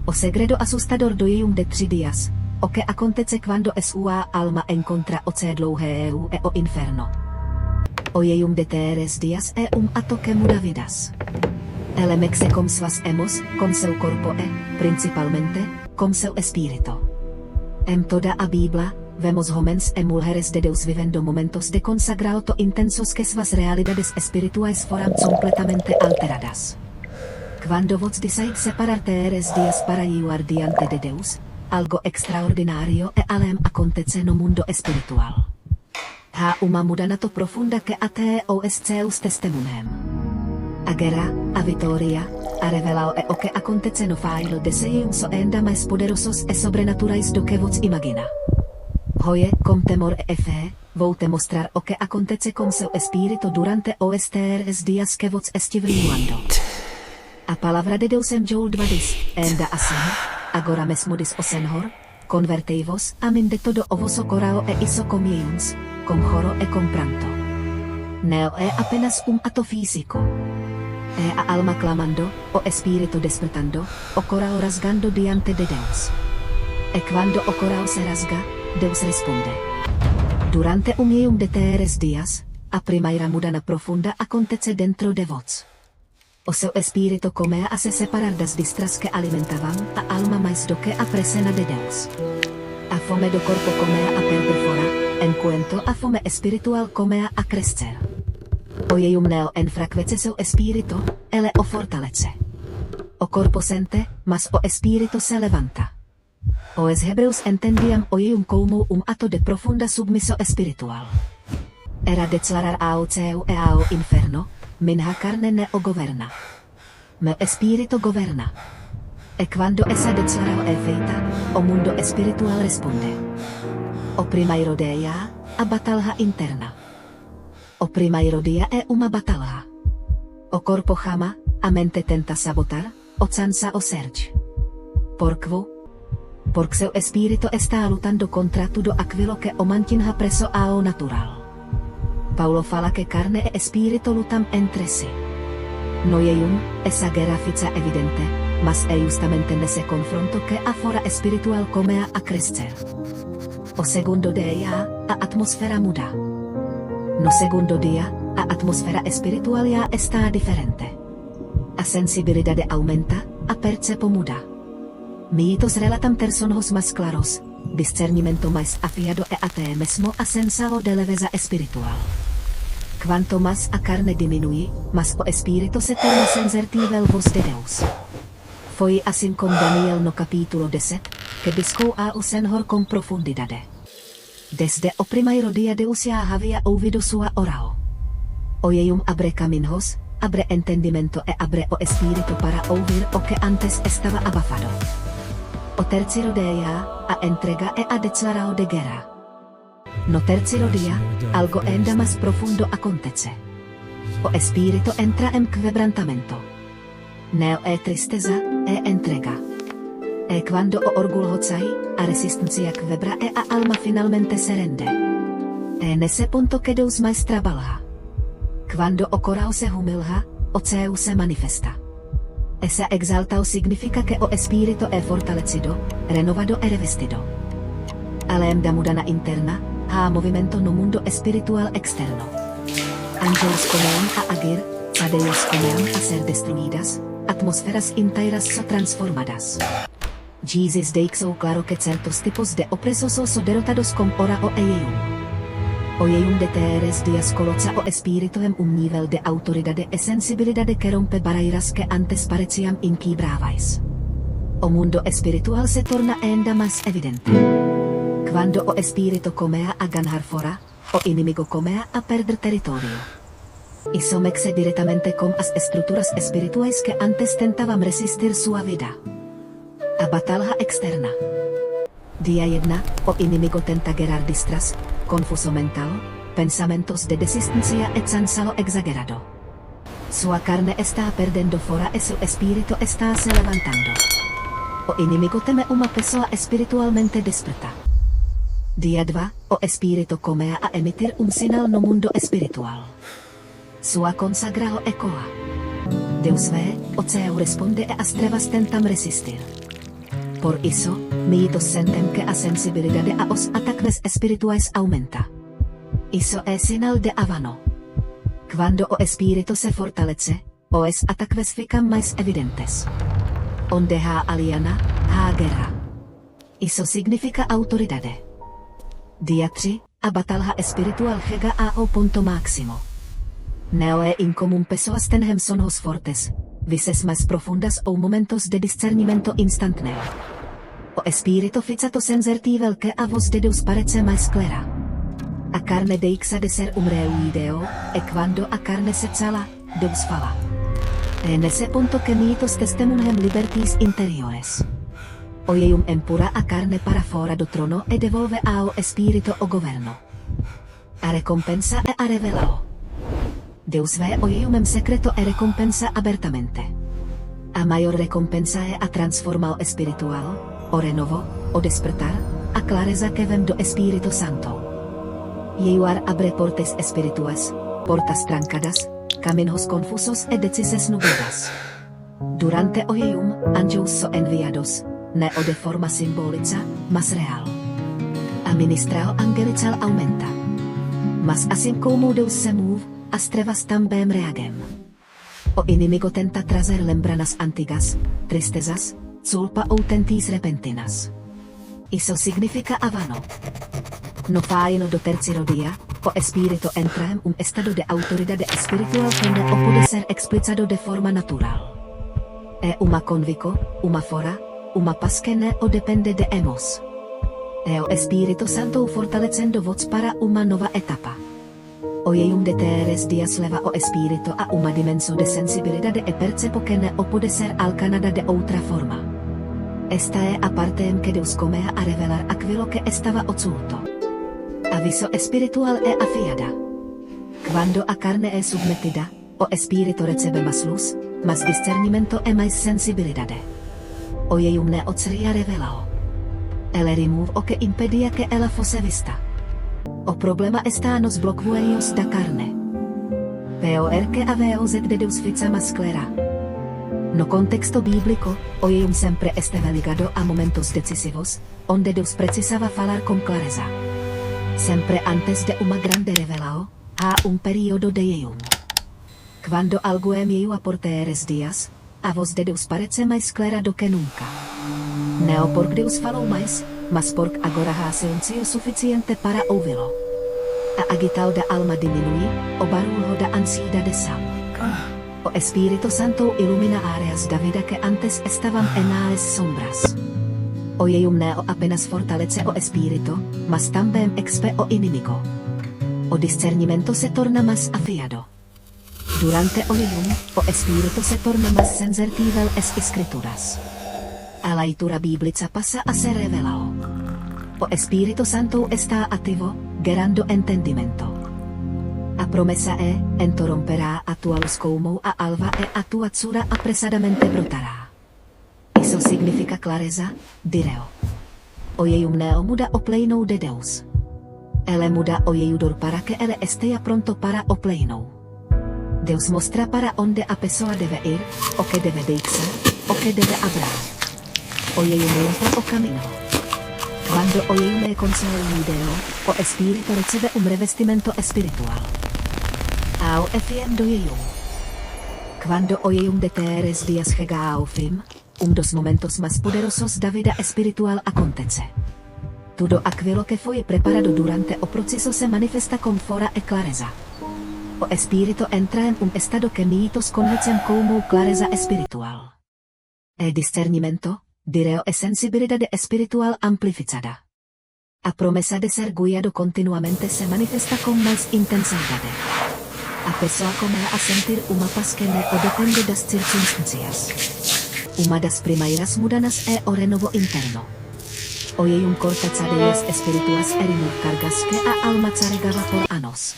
O segredo asustador doium de 3 dias, o que acontece quando sua alma encontra o dlouhé EU e o inferno. O ium de 3 dias ato que muda vidas. Elemexe com suas emos, com seu corpo principalmente, com seu espírito. Toda a Biblia, vemos homens e mulheres de Deus vivendo momentos de consagrado intensos que suas realidades espirituais foram completamente alteradas. Quando vos decide separar 3 dias para ir diante de Deus, algo extraordinario além acontece no mundo espiritual. Há uma mudança profunda que até os seus testemunhem. A guerra, a vitória, a revelao o que acontece no failo de sejam so ainda mais poderosos e sobrenaturais do que vos imagina. Hoje, com temor e fé, vou te mostrar o que acontece com seu espírito durante os 3 dias que vos estive voando. A palavra de Deus em Joel 2 diz, ainda assim, agora mesmo diz o Senhor, convertei-vos a mim de todo o vosso corao e isso comieums, com choro e com pranto. Não é apenas ato físico. É a alma clamando, o espírito despertando, o corao rasgando diante de Deus. E quando o corao se rasga, Deus responde. Durante de 3 dias, a primeira mudança profunda acontece dentro de vos. O seu espírito come a se separar das distras que alimentavam a alma mais do que a presença de Deus. A fome do corpo come a perder fora, enquanto a fome espiritual come a crescer. O ium neo enfraquece seu espírito, ele o fortalece. O corpo sente, mas o espírito se levanta. Os hebreus entendían o ium como ato de profunda submiso espiritual. Era declarar ao céu e ao inferno, minha carne ne o governa. Meu espírito governa. E quando essa declaração é feita, o mundo espiritual responde. O primeiro dia, a batalha interna. O primeiro dia é uma batalha. O corpo chama, a mente tenta sabotar, o cansa o surge. Porque seu espírito está lutando contra tudo aquilo que o mantinha preso ao natural. Paulo fala que carne e espírito lutam entre si. No essa guerra fica evidente, mas é justamente nesse confronto que a fora espiritual come a crescer. O segundo dia, a atmosfera muda. No segundo dia, a atmosfera espiritual já está diferente. A sensibilidade aumenta, a percepo muda. Mitos relatam ter sonhos mais claros, discernimento mais afiado e até mesmo a sensação de leveza espiritual. Quanto mais a carne diminui, mas o espírito se torna sensível voz de Deus. Foi assim com Daniel no capítulo 10, que buscou ao Senhor com profundidade. Desde o primeiro dia Deus já havia ouvido sua oração. O abre caminhos, abre entendimento e abre o espírito para ouvir o que antes estava abafado. O terceiro dia, a entrega e a declaração de guerra. No terceiro dia, algo ainda mais profundo acontece. O espírito entra em quebrantamento. Não é tristeza, é entrega. E quando o orgulho sai, a resistência quebra e a alma finalmente se rende. É nesse ponto que Deus mais trabalha. Quando o coração se humilha, o céu se manifesta. Essa exaltação significa que o espírito é fortalecido, renovado e revestido. Além da mudança interna, há movimento no mundo espiritual externo. Ángeles começam a agir, cadeias começam a ser destruídas, atmosferas inteiras são transformadas. Jesus deixou claro que certos tipos de opresos são derrotados com oração e jejum. O jejum de 3 dias coloca o espírito em nível de autoridade e sensibilidade que rompe barreiras que antes pareciam inquebráveis. O mundo espiritual se torna ainda mais evidente. Quando o espírito come a ganhar fora, o inimigo come a perder território. Isso mexe diretamente com as estruturas espirituais que antes tentavam resistir sua vida. A batalha externa. Dia 1, o inimigo tenta gerar distras, confuso mental, pensamentos de desistencia e cansaço exagerado. Sua carne está perdendo fora e seu espírito está se levantando. O inimigo teme uma pessoa espiritualmente desperta. Dia 2, o espírito come a emitir sinal no mundo espiritual. Sua consagração ecoa. Deus vê, o céu responde e as trevas tentam resistir. Por isso, mito sentem que a sensibilidade a os ataques espirituais aumenta. Isso é sinal de avano. Quando o espírito se fortalece, os ataques ficam mais evidentes. Onde há aliança, há guerra. Isso significa autoridade. Dia 3, a batalha espiritual chega ao ponto máximo. Não é incomum pessoas tenham sonhos fortes, visões mais profundas ou momentos de discernimento instantâneo. O espírito fica to sensível que a voz de Deus parece mais clara. A carne deixa de ser ruído, e quando a carne se cala, Deus fala. É nesse ponto que mitos testemunham liberties interiores. Oium empurra a carne para fora do trono e devolve ao espírito o governo. A recompensa é a revelao. Deus vê oium secreto e recompensa abertamente. A maior recompensa é a transformação espiritual, o renovo, o despertar, a clareza que vem do Espírito Santo. Yeyuar abre portas espirituais, portas trancadas, caminhos confusos e decisões nubladas. Durante o jejum, anjos são enviados, não de forma simbólica, mas real. A ministração angelical aumenta. Mas assim como Deus se move, as trevas também reagem. O inimigo tenta trazer lembranças antigas, tristezas, culpa ou tentis repentinas. Isso significa avano. No fine do terceiro dia, o espírito entra em estado de autoridade espiritual que não pode ser explicado de forma natural. É uma convicção, uma fora, uma paz que não depende de emos. É o Espírito Santo fortalecendo voz para uma nova etapa. O jejum de 3 dias leva o espírito a uma dimensão de sensibilidade e percepo que não pode ser alcanada de outra forma. Esta é a parte em que Deus começa a revelar aquilo que estava oculto. A visão espiritual é afiada. Quando a carne é submetida, o espírito recebe mais luz, mais discernimento e mais sensibilidade. O jejum ne odsria revelao. Ele remove o que impedia que ela fosse vista. O problema está nos bloqueios da carne. Peor que a voz de Deus fica mais clara. No contexto bíblico, o jejum sempre esteve ligado a momentos decisivos, onde Deus precisava falar com clareza. Sempre antes de uma grande revelao, há período de jejum. Quando algo é jejua por 3 dias, a voz de Deus parece mais clara do que nunca. Não porque Deus falou mais, mas porque agora há silêncio suficiente para ouvi-lo. A agitação da alma diminui, o barulho da ansiedade some. O Espírito Santo ilumina áreas da vida que antes estavam nas sombras. O jejum não apenas fortalece o espírito, mas também expõe o inimigo. O discernimento se torna mais afiado. Durante o jejum, o espírito se torna mais sensível às escrituras. A leitura bíblica passa a ser revelado. O Espírito Santo está ativo, gerando entendimento. A promessa é, interromperá a tua luz como a alva e a tua tsura apressadamente brotará. Isso significa clareza, direu. O jejum não muda o pleno de Deus. Ele muda o jejudor para que ele esteja pronto para o pleno. Deus mostra para onde a pessoa deve ir, o que deve deixar, o que deve hablar. O jejum limpa o caminho. Quando o jejum é consolidado, o espírito recebe revestimento espiritual. Ao fim do jejum. Quando o jejum de 3 dias chega ao fim, dos momentos mais poderosos da vida espiritual acontece. Tudo aquilo que foi preparado durante o processo se manifesta com fora e clareza. O espírito entra em estado que mitos conhecem como clareza espiritual. E discernimento, direu e sensibilidade espiritual amplificada. A promessa de ser guiado continuamente se manifesta com mais intensidade. A pessoa começa a sentir uma paz que não depende das circunstâncias. Uma das primeiras mudanças é o renovo interno. O jejum corta cadeias espirituais e remove cargas que a alma carregava por anos.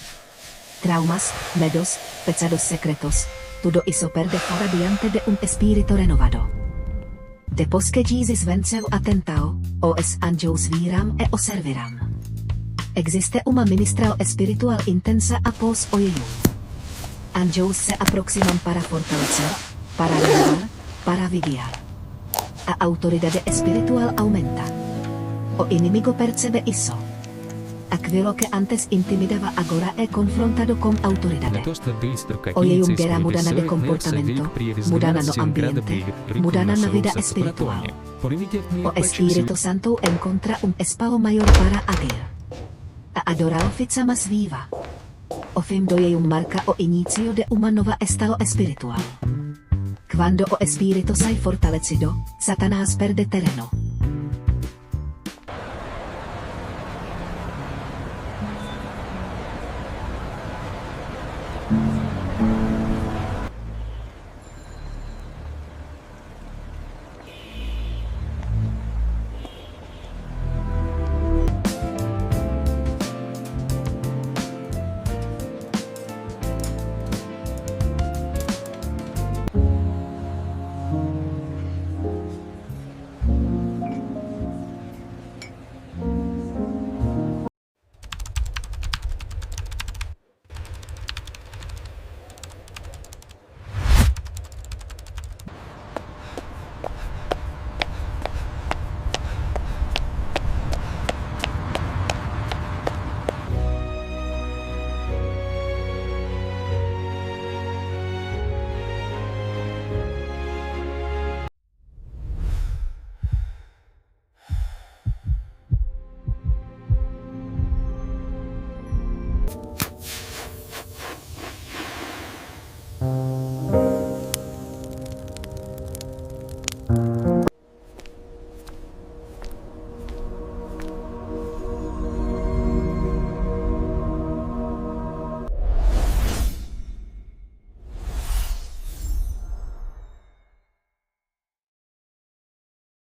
Traumas, medos, pecados secretos, tudo isso perde fora diante de espírito renovado. Depois que Jesus venceu a tentação, os anjos viram e o servirão. Existe uma ministração espiritual intensa após o jejum. Anjos se aproximam para fortalecer, para renovar, para vigiar. a autoridade espiritual aumenta. O inimigo percebe isso. Aquilo que antes intimidava agora é confrontado com autoridade. O Jungera mudana de comportamento, mudana no ambiente, mudana na vida espiritual. O Espírito Santo encontra espaço maior para agir. A adorar fica mais viva. O fim do marca o início de uma nova estado espiritual. Quando o Espírito sai fortalecido, Satanás perde terreno.